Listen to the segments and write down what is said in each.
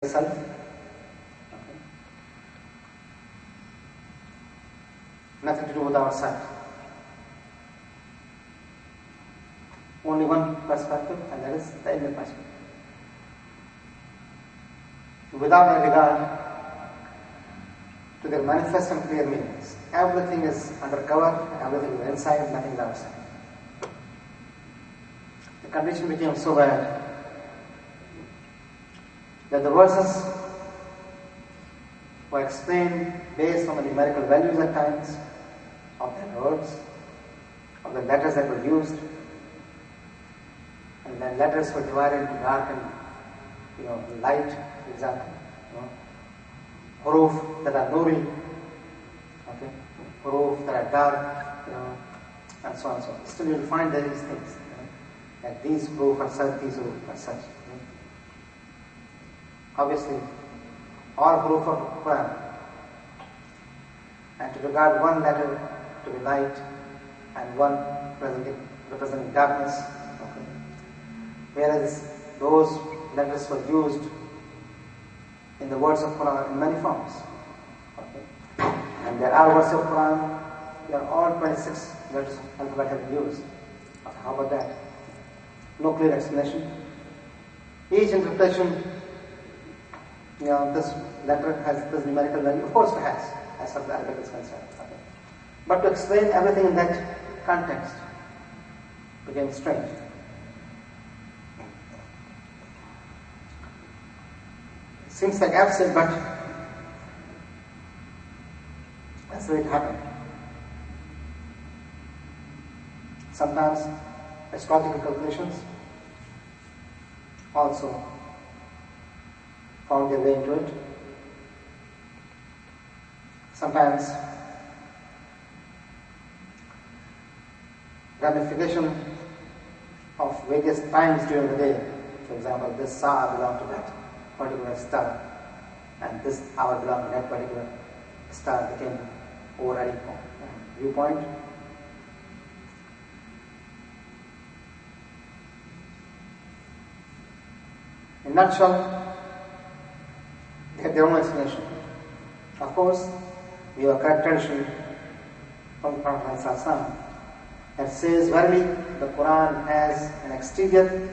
self. Okay. Nothing to do with ourselves. Only one perspective, and that is the inner perspective. Without a regard to their manifest and clear meanings. Everything is undercover, everything is inside, nothing is outside. The condition became so bad that the verses were explained based on the numerical values at times of their words, of the letters that were used, and then letters were divided into dark and light, for example. Huruf that are nuri, okay, huruf that are dark, and so on and so on. Still you will find these things, that these huruf are such, these huruf are such. Obviously, all huruf are Quran, and to regard one letter to be light and one representing darkness, okay, whereas those letters were used in the words of Quran in many forms. Okay. And there are words of Quran, they are all 26 letters of alphabet have been used. Okay, how about that? No clear explanation. Each interpretation, this letter has this numerical value. Of course it has, as far as Arabic is concerned. Okay. But to explain everything in that context became strange. Seems like absurd, but that's the way it happened. Sometimes astrological calculations also found their way into it. Sometimes ramification of various times during the day. For example, this Sa'a belonged to that particular star, and this hour belonged to that particular star, became overriding viewpoint. In a nutshell, they have their own explanation. Of course, we have a correct tradition from the Prophet ﷺ that says, verily, the Quran has an exterior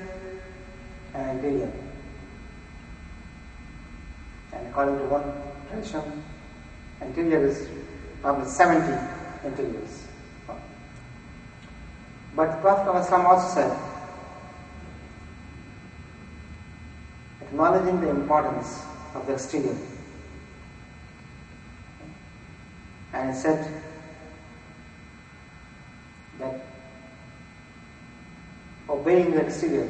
and an interior. And according to one tradition, interior is probably 70 interiors. But the Prophet ﷺ also said, acknowledging the importance of the exterior, and he said that obeying the exterior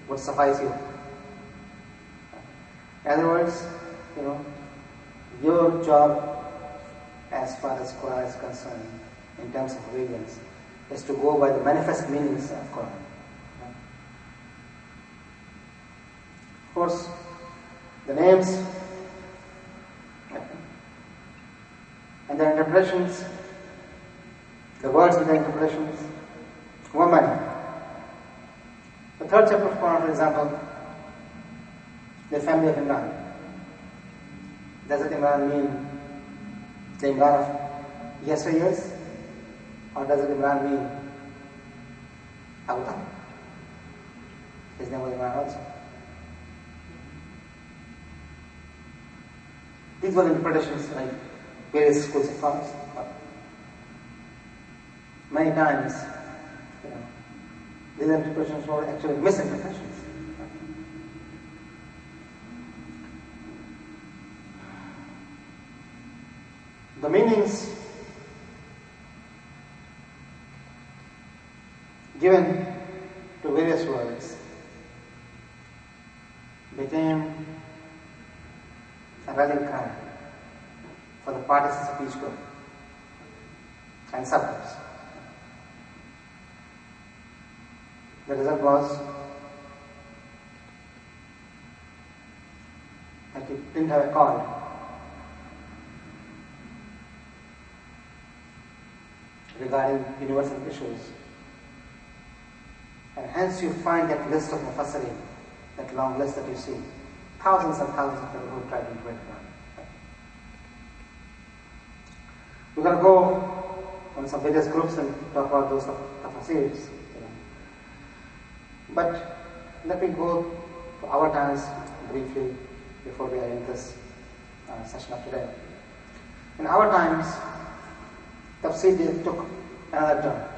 would suffice you. In other words, your job as far as Quran is concerned, in terms of obedience, is to go by the manifest meanings of Quran. Of course, the names and the interpretations, the words and the interpretations, were many. The third chapter of Quran, for example, the family of Imran. Does it Imran mean the Imran of yesteryears, or does it Imran mean Abu Talib? His name was Imran also. These were interpretations like various schools of thought. Many times, these interpretations were actually misinterpretations. The meanings given to various words became a rallying cry for the partisans of each group and subgroups. The result was that it didn't have a call regarding universal issues, and hence you find that list of Mufassirin, that long list that you see, thousands and thousands of people who try to interpret Quran. We're going to go on some various groups and talk about those tafsirs. But let me go to our times briefly before we end this session of today. In our times, tafsir took another turn.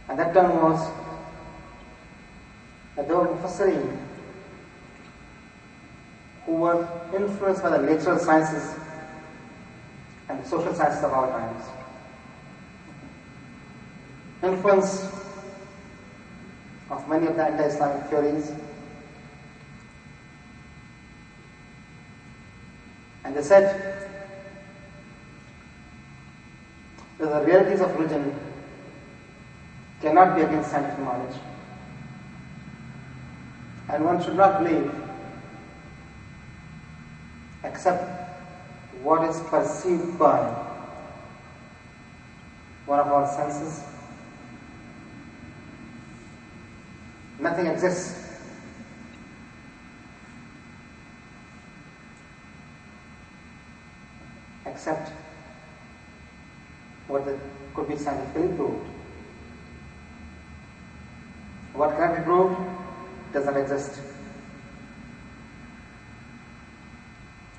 And that turn was that there were mufassirin who were influenced by the natural sciences and the social sciences of our times. Influence of many of the anti-Islamic theories. And they said that the realities of religion cannot be against scientific knowledge. And one should not believe except what is perceived by one of our senses. Nothing exists except what could be scientifically proved. What cannot be proved does not exist.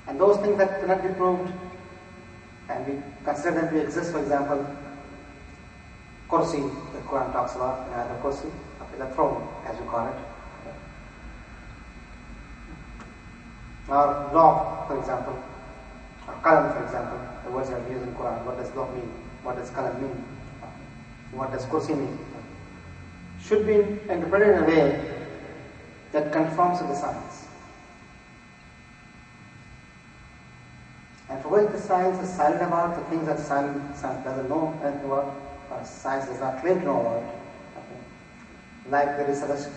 And those things that cannot be proved, and we consider them to exist, for example, kursi, the Quran talks about, the kursi, the throne, as you call it. Or law, for example, or qalam, for example, the words that are used in Quran. What does law mean? What does qalam mean? What does kursi mean? Should be interpreted in a way that conforms to the science. And for which the science is silent about, the things that science doesn't know anything about, or science does not claim to know about, like the resurrection,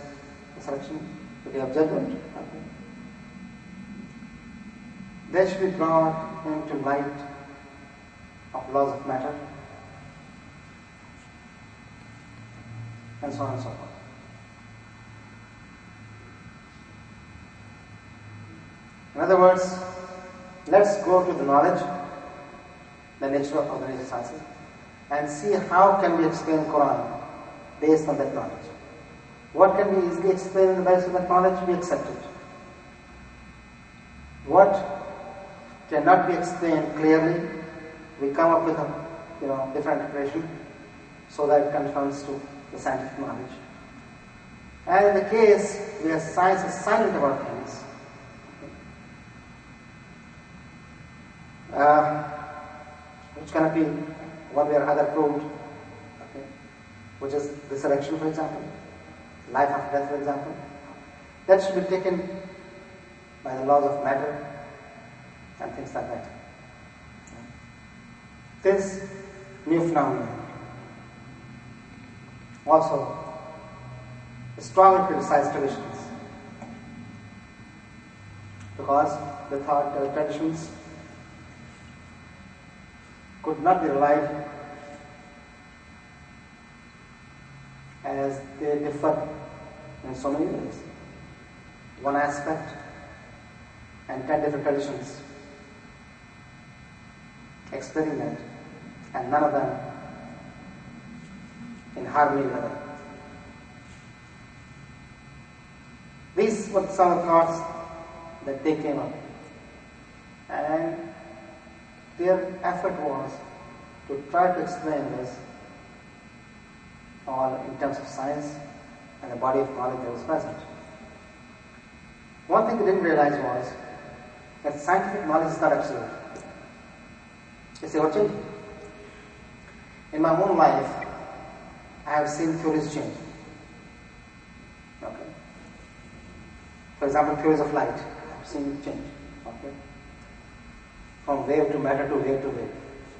the day of judgment, they should be brought into light of laws of matter, and so on and so forth. In other words, let's go to the knowledge, the nature of the nature sciences, and see how can we explain Quran based on that knowledge. What can we easily explain in the basis of that knowledge? We accept it. What cannot be explained clearly, we come up with a different interpretation so that it conforms to the scientific knowledge. And in the case where science is silent about things, which cannot be one way or other proved, which is resurrection, for example, life after death, for example, that should be taken by the laws of matter and things like that. This new phenomenon also strongly criticized traditions, because they thought the traditions could not be relied as they differ in so many ways. One aspect and 10 different traditions explaining that, and none of them in harmony with other. These were some of the thoughts that they came up, and their effort was to try to explain this all in terms of science and the body of knowledge that was present. One thing they didn't realize was that scientific knowledge is not absolute. It's ever-changing. In my own life, I have seen theories change. Okay. For example, theories of light, I have seen change. Okay. From wave to matter to wave to wave,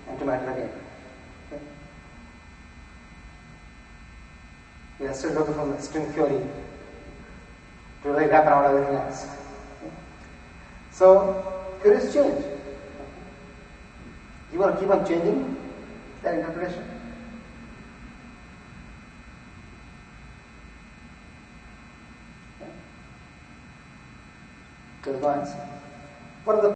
and to matter again. Okay. We are still looking from string theory to really wrap around everything else. Okay. So, theories change. You want to keep on changing their interpretation? There's no answer. What are the